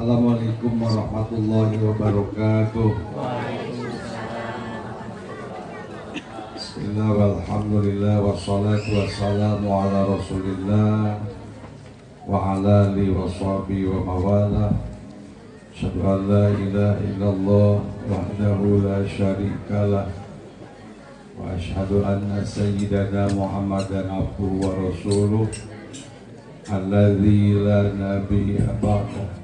Assalamualaikum warahmatullahi wabarakatuh. Bismillah walhamdulillah wassalatu wassalamu ala rasulillah wa ala alihi wa sahbihi wa mawala. Asyhadu an la ilaha illallah wahdahu la syarikalah wa asyhadu anna sayyidana Muhammadan abduhu wa rasuluh alladzi la nabiyya ba'dahu.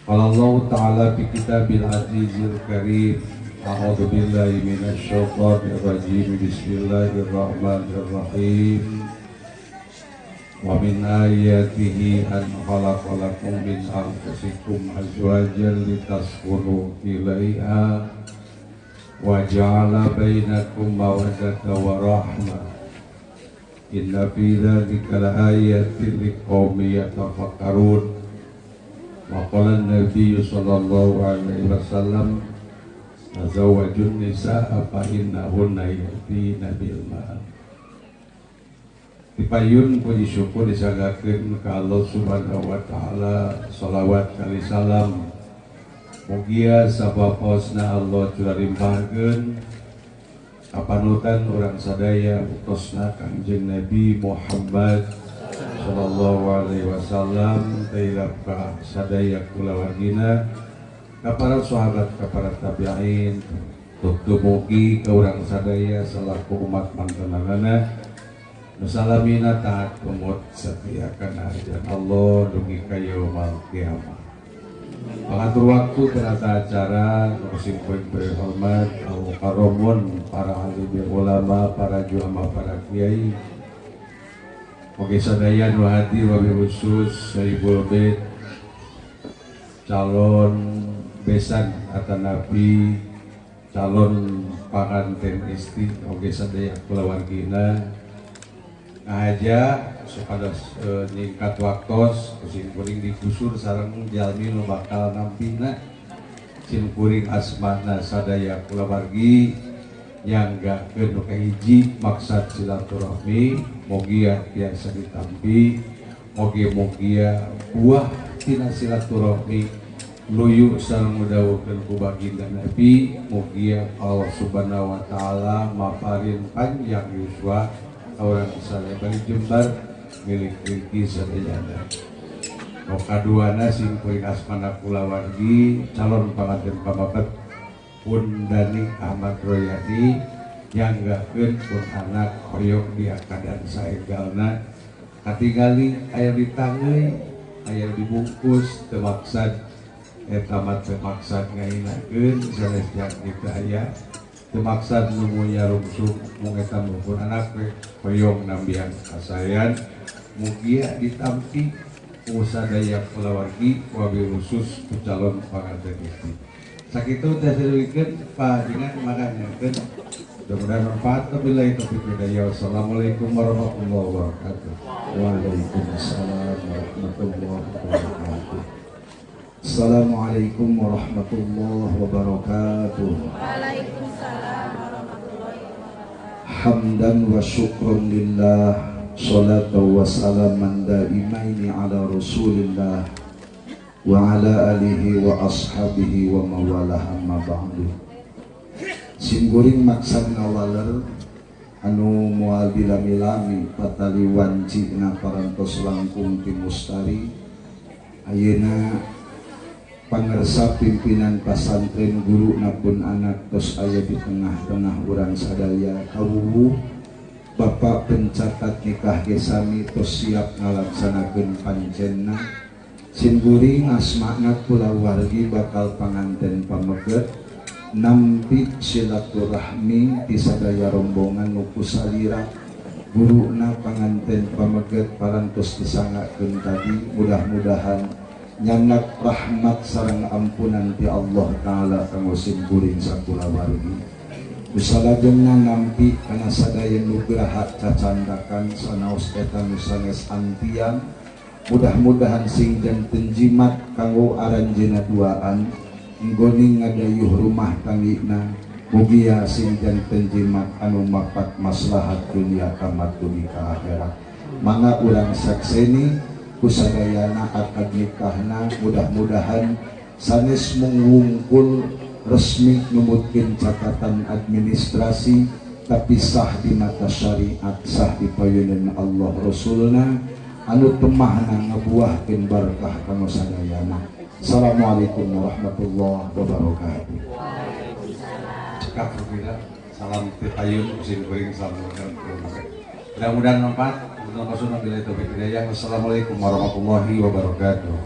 Qala Allah Ta'ala fi kitabil azizil karim. A'udzu billahi minasy syaithanir rajim. Bismillahirrahmanirrahim. Wa min ayatihi an khalaqa lakum min anfusikum azwajan litaskunu ilaiha wa ja'ala bainakum mawaddatan wa rahmah. Inna fi dzalika laayatin liqaumin yatafakkarun. Wa qala an-nabiy sallallahu alaihi wasallam tazawwajun nisaa fa innahunna yatina bil ma'ruf. Dipayun puji syukur disanggakeun ka Allah Subhanahu wa taala, shalawat kali salam mugia sabaposna Allah curarimpahkeun kapanutan urang sadaya utosna Kangjeng Nabi Muhammad sallallahu alaihi wasallam tailaka sadaya kulawargina ka para sahabat ka para tabi'in tutumugi ka urang sadaya selaku umat mantenangana nusalamina taat kumut setiakan ajan Allah dugi ka yaumul kiamah. Pengatur waktu penata acara musim poin berhormat al-mukarramun para alim ulama, para julama, para kiai. Oke sadaya nu hadir wabil khusus Sayyidul Bait calon besan atau nabi, calon panganten istri, oke sadaya kulawargina ngahaja supados ningkat waktos kuring kuring digusur sareng jalmi nu bakal nampina sim kuring asmana sadaya kulawargi yang gak kena kahiji maksud silaturahmi mogia biasa ditampi mogia buah tina silaturahmi luyu sareng mudawukeun ku baginda Nabi mogia Allah Subhanahu wa taala maparin panjang yuswa orang saleh bari Jembar milik rezeki sadayana. Nu kaduana sim kuring asmana kulawargi calon panganten pamaket pun Dani Ahmad Royadi yang gakeun pun anak hoyong di akadan saegalna katingali aya ditangeuy aya dibungkus teu maksad eta mah teu maksad ngainakeun sanes kita aya teu maksad nu munya rungsuk mung eta pun anak we hoyong nambihan kasayan mugia ditampi ku sadaya kulawargi wabil khusus ku calon panganten istri. Sakitu teh dieukeun panjenengan maganyakeun mudah-mudahan manfaat wabillahi taufiq wal hidayah. Wassalamualaikum warahmatullahi wabarakatuh. Waalaikumsalam warahmatullahi wabarakatuh. Assalamualaikum warahmatullahi wabarakatuh. Waalaikumsalam warahmatullahi wabarakatuh. Hamdan wa syukran lillah, salatu wa salaman daimaini ala rasulillah wa ala alihi wa ashabihi wa mawalah amma ba'du. Simguring maksad ngawaler anu moal dilami-lami patali wanci na parantos langkung ti mustari ayeuna pangersa pimpinan pasantren guru napun anak tos aya di tengah-tengah urang sadaya kawuwu Bapak pencatat nikah gesami tos siap ngalaksanakeun panjenna simguring asmana kulawargi bakal panganten pameget nampi silaturahmi di sadaya rombongan nuku salira guruna panganten pameget parantos disangakeun tadi mudah-mudahan nyanak rahmat sareng ampunan ti Allah taala kanggo simkuring sakulawargi usalajengna nampi kana sadaya nugraha cacandakan sanaos eta nu sanes antian mudah-mudahan sing janten jimat kanggo aranjeuna duaan nggoning ngadayuh rumah tanggina mugia sing janten jimat anu mapat maslahat dunia tamat dunia akhirat mangga urang sakseni kusadayana akad nikahna mudah-mudahan sanes mengwungkul resmi numutkeun catatan administrasi tapi sah di mata syariat, sah di payunan Allah Rasulna anu temahna ngabuahkeun berkah kanggo sadayana. Assalamualaikum warahmatullahi wabarakatuh. Cekap berbeda. Salam titayun usin kuring salam. Mudah-mudahan manfaat. Wassalamualaikum warahmatullahi wabarakatuh.